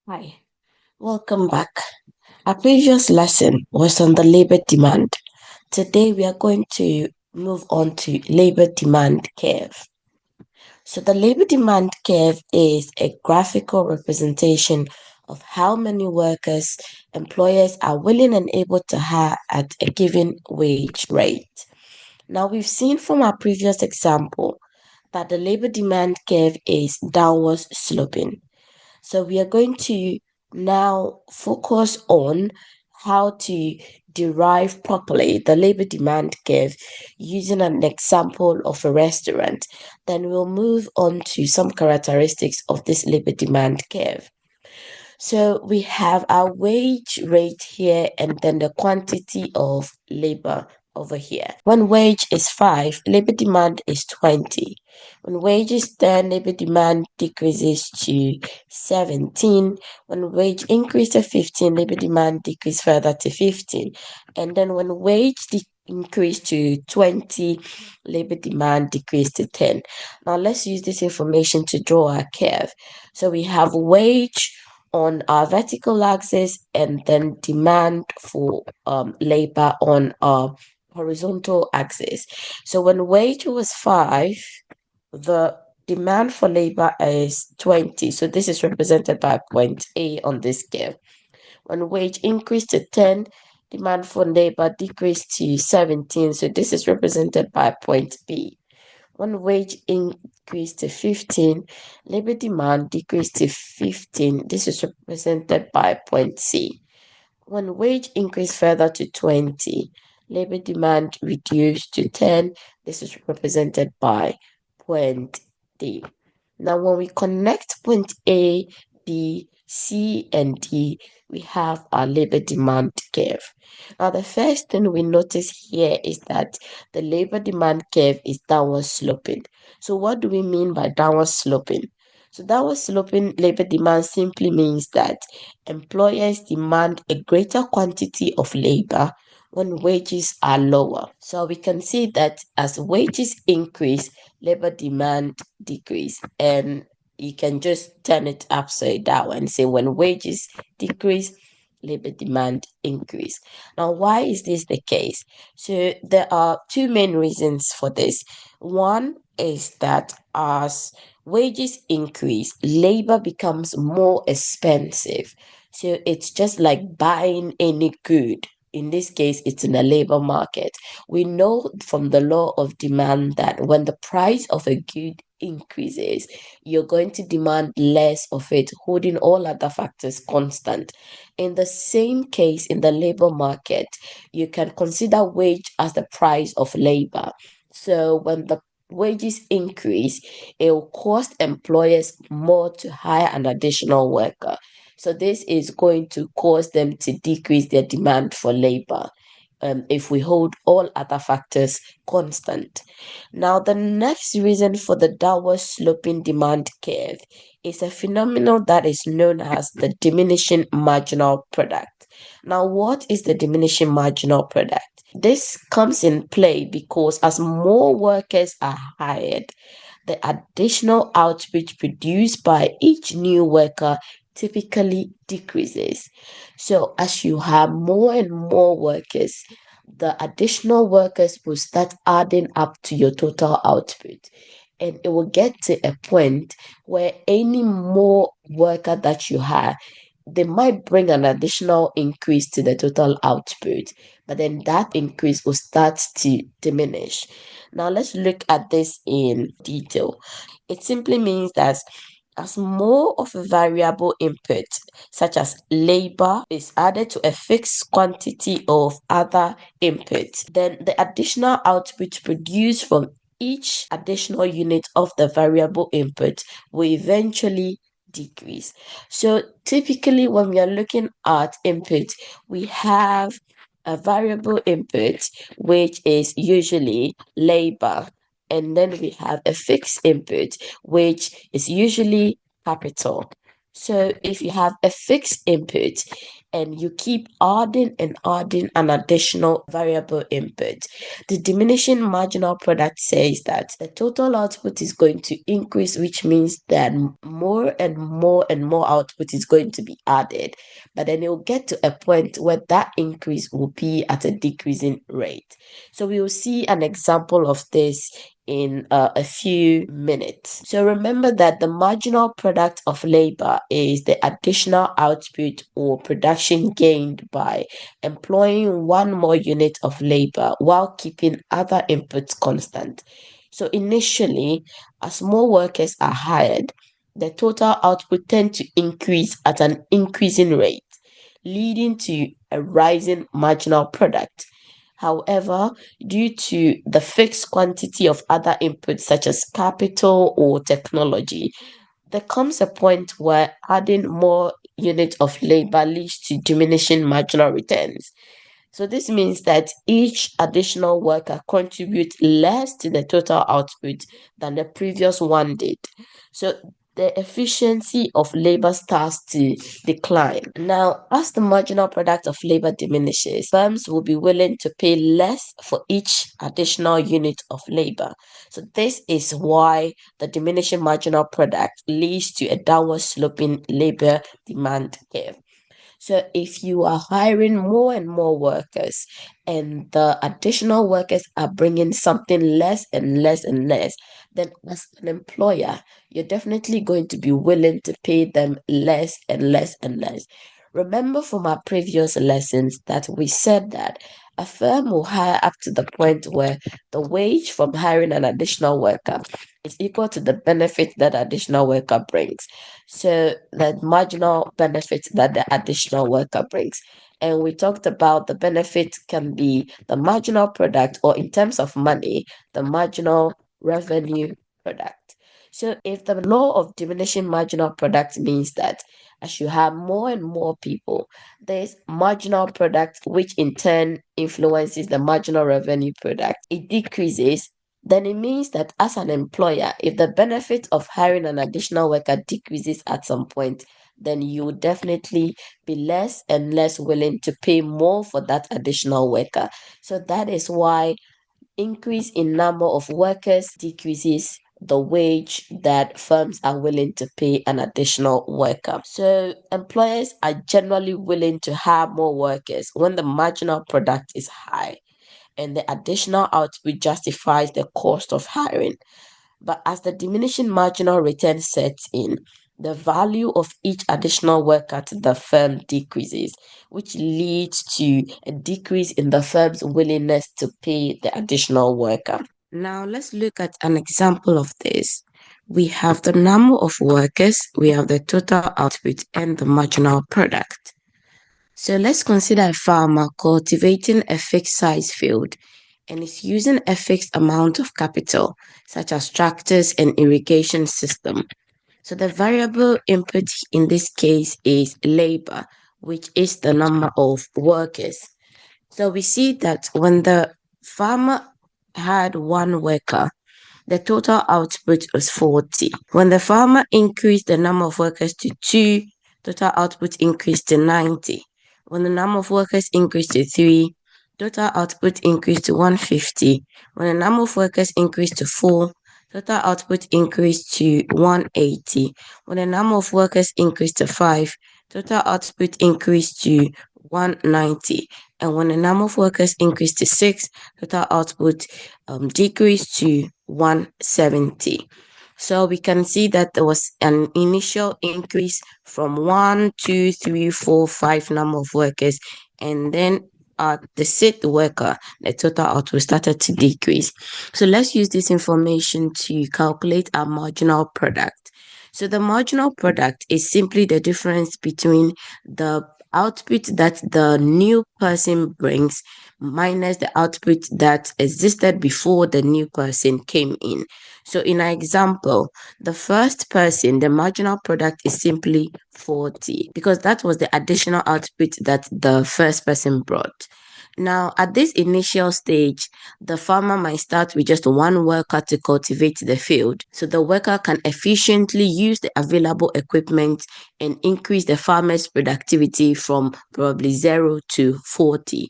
Hi, welcome back. Our previous lesson was on the labor demand. Today we are going to move on to labor demand curve. So the labor demand curve is a graphical representation of how many workers employers are willing and able to hire at a given wage rate. Now we've seen from our previous example that the labor demand curve is downwards sloping. So we are going to now focus on how to derive properly the labor demand curve using an example of a restaurant. Then we'll move on to some characteristics of this labor demand curve. So we have our wage rate here and then the quantity of labor over here. When wage is 5, labor demand is 20. When wage is 10, labor demand decreases to 17. When wage increases to 15, labor demand decreases further to 15. And then when wage increase to 20, labor demand decrease to 10. Now let's use this information to draw our curve. So we have wage on our vertical axis and then demand for labor on our horizontal axis. So when wage was 5, the demand for labor is 20. So this is represented by point A on this curve. When wage increased to 10, demand for labor decreased to 17. So this is represented by point B. When wage increased to 15, labor demand decreased to 15. This is represented by point C. When wage increased further to 20, labor demand reduced to 10. This is represented by point D. Now, when we connect point A, B, C, and D, we have our labor demand curve. Now, the first thing we notice here is that the labor demand curve is downward sloping. So, what do we mean by downward sloping? So, downward sloping labor demand simply means that employers demand a greater quantity of labor when wages are lower. So we can see that as wages increase, labor demand decrease. And you can just turn it upside down and say when wages decrease, labor demand increase. Now, why is this the case? So there are two main reasons for this. One is that as wages increase, labor becomes more expensive. So it's just like buying any good. In this case, it's in a labor market. We know from the law of demand that when the price of a good increases, you're going to demand less of it, holding all other factors constant. In the same case, in the labor market, you can consider wage as the price of labor. So when the wages increase, it will cost employers more to hire an additional worker. So this is going to cause them to decrease their demand for labor. If we hold all other factors constant. Now, the next reason for the downward sloping demand curve is a phenomenon that is known as the diminishing marginal product. Now, what is the diminishing marginal product? This comes in play because as more workers are hired, the additional output produced by each new worker typically decreases. So, as you have more and more workers, the additional workers will start adding up to your total output. And it will get to a point where any more worker that you hire, they might bring an additional increase to the total output, but then that increase will start to diminish. Now, let's look at this in detail. It simply means that as more of a variable input, such as labor, is added to a fixed quantity of other inputs, then the additional output produced from each additional unit of the variable input will eventually decrease. So typically when we are looking at input, we have a variable input, which is usually labor. And then we have a fixed input, which is usually capital. So if you have a fixed input and you keep adding and adding an additional variable input. The diminishing marginal product says that the total output is going to increase, which means that more and more and more output is going to be added. But then it will get to a point where that increase will be at a decreasing rate. So we will see an example of this in a few minutes. So remember that the marginal product of labor is the additional output or production gained by employing one more unit of labor while keeping other inputs constant. So initially, as more workers are hired, the total output tends to increase at an increasing rate, leading to a rising marginal product. However, due to the fixed quantity of other inputs such as capital or technology, there comes a point where adding more units of labor leads to diminishing marginal returns. So this means that each additional worker contributes less to the total output than the previous one did. So the efficiency of labor starts to decline. Now, as the marginal product of labor diminishes, firms will be willing to pay less for each additional unit of labor. So this is why the diminishing marginal product leads to a downward sloping labor demand curve. So if you are hiring more and more workers and the additional workers are bringing something less and less and less, then as an employer, you're definitely going to be willing to pay them less and less and less. Remember from our previous lessons that we said that a firm will hire up to the point where the wage from hiring an additional worker is equal to the benefit that additional worker brings. So the marginal benefit that the additional worker brings. And we talked about the benefit can be the marginal product, or in terms of money, the marginal revenue product. So if the law of diminishing marginal product means that as you have more and more people, there's marginal product, which in turn influences the marginal revenue product, it decreases, then it means that as an employer, if the benefit of hiring an additional worker decreases at some point, then you would definitely be less and less willing to pay more for that additional worker. So that is why increase in number of workers decreases the wage that firms are willing to pay an additional worker. So employers are generally willing to hire more workers when the marginal product is high and the additional output justifies the cost of hiring. But as the diminishing marginal return sets in, the value of each additional worker to the firm decreases, which leads to a decrease in the firm's willingness to pay the additional worker. Now, let's look at an example of this. We have the number of workers, we have the total output, and the marginal product. So let's consider a farmer cultivating a fixed size field and is using a fixed amount of capital, such as tractors and irrigation system. So the variable input in this case is labor, which is the number of workers. So we see that when the farmer had one worker, the total output was 40. When the farmer increased the number of workers to 2, total output increased to 90. When the number of workers increased to 3, total output increased to 150. When the number of workers increased to 4, total output increased to 180. When the number of workers increased to 5, total output increased to 190. And when the number of workers increased to 6, total output decreased to 170. So we can see that there was an initial increase from 1, 2, 3, 4, 5 number of workers, and then at the sixth worker, the total output started to decrease. So let's use this information to calculate our marginal product. So the marginal product is simply the difference between the output that the new person brings minus the output that existed before the new person came in. So in our example, the first person, the marginal product is simply 40 because that was the additional output that the first person brought. Now, at this initial stage, the farmer might start with just one worker to cultivate the field. So the worker can efficiently use the available equipment and increase the farmer's productivity from probably 0 to 40.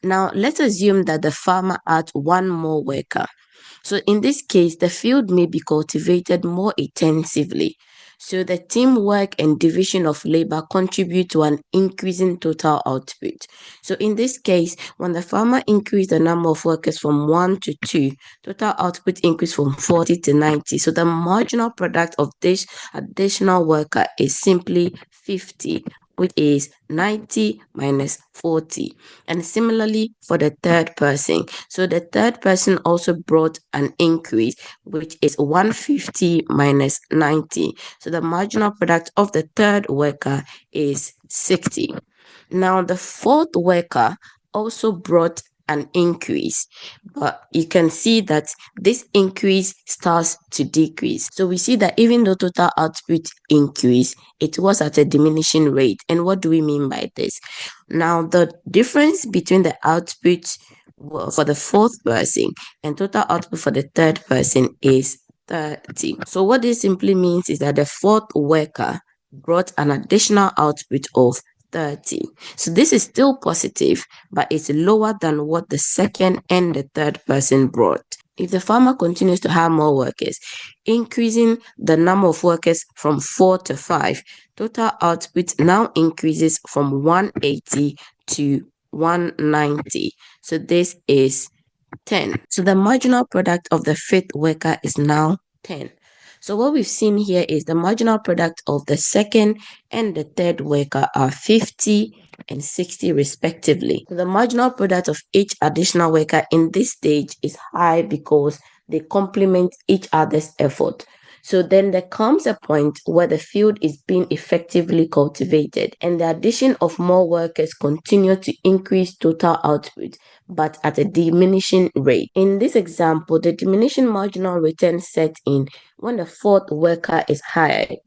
Now, let's assume that the farmer adds one more worker. So in this case, the field may be cultivated more intensively. So the teamwork and division of labor contribute to an increase in total output. So in this case, when the farmer increased the number of workers from 1 to 2, total output increased from 40 to 90. So the marginal product of this additional worker is simply 50, which is 90 minus 40. And similarly for the third person. So the third person also brought an increase, which is 150 minus 90. So the marginal product of the third worker is 60. Now the fourth worker also brought an increase, but you can see that this increase starts to decrease. So we see that even though total output increased, it was at a diminishing rate. And what do we mean by this? Now the difference between the output for the fourth person and total output for the third person is 30. So what this simply means is that the fourth worker brought an additional output of 30. So this is still positive, but it's lower than what the second and the third person brought. If the farmer continues to have more workers, increasing the number of workers from 4 to 5, total output now increases from 180 to 190. So this is 10. So the marginal product of the fifth worker is now 10. So what we've seen here is the marginal product of the second and the third worker are 50 and 60 respectively. So the marginal product of each additional worker in this stage is high because they complement each other's effort. So then there comes a point where the field is being effectively cultivated and the addition of more workers continue to increase total output, but at a diminishing rate. In this example, the diminishing marginal return set in when the fourth worker is hired.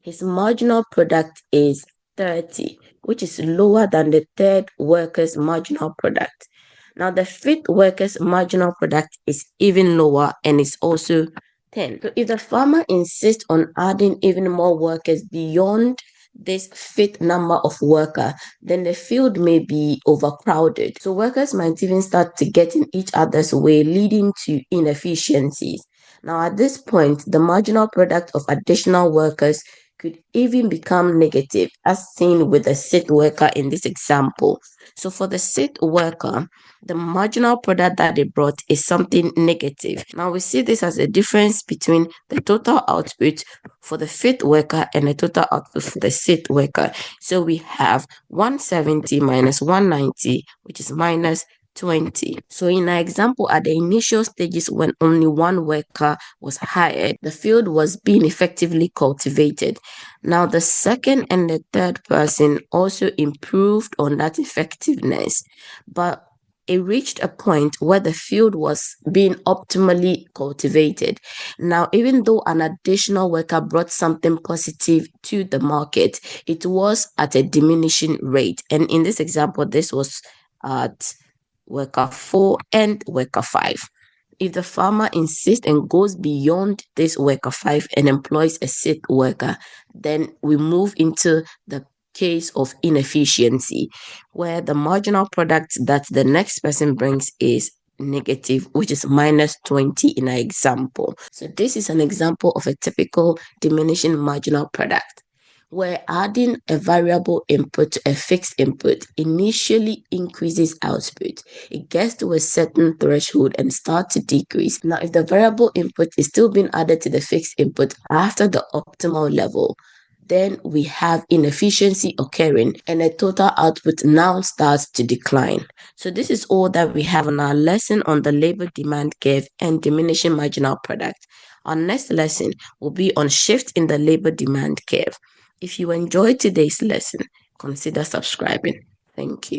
His marginal product is 30, which is lower than the third worker's marginal product. Now, the fifth worker's marginal product is even lower and is also 10. So if the farmer insists on adding even more workers beyond this fifth number of worker, then the field may be overcrowded. So workers might even start to get in each other's way, leading to inefficiencies. Now, at this point, the marginal product of additional workers could even become negative, as seen with the sixth worker in this example. So for the sixth worker, the marginal product that they brought is something negative. Now we see this as a difference between the total output for the fifth worker and the total output for the sixth worker. So we have 170 minus 190, which is minus 20. So in our example, at the initial stages when only one worker was hired, the field was being effectively cultivated. Now the second and the third person also improved on that effectiveness, but it reached a point where the field was being optimally cultivated. Now, even though an additional worker brought something positive to the market, it was at a diminishing rate. And in this example, this was at worker 4 and worker 5. If the farmer insists and goes beyond this worker 5 and employs a sixth worker, then we move into the case of inefficiency, where the marginal product that the next person brings is negative, which is minus 20 in our example. So this is an example of a typical diminishing marginal product, where adding a variable input to a fixed input initially increases output. It gets to a certain threshold and starts to decrease. Now, if the variable input is still being added to the fixed input after the optimal level, then we have inefficiency occurring and the total output now starts to decline. So this is all that we have on our lesson on the labor demand curve and diminishing marginal product. Our next lesson will be on shift in the labor demand curve. If you enjoyed today's lesson, consider subscribing. Thank you.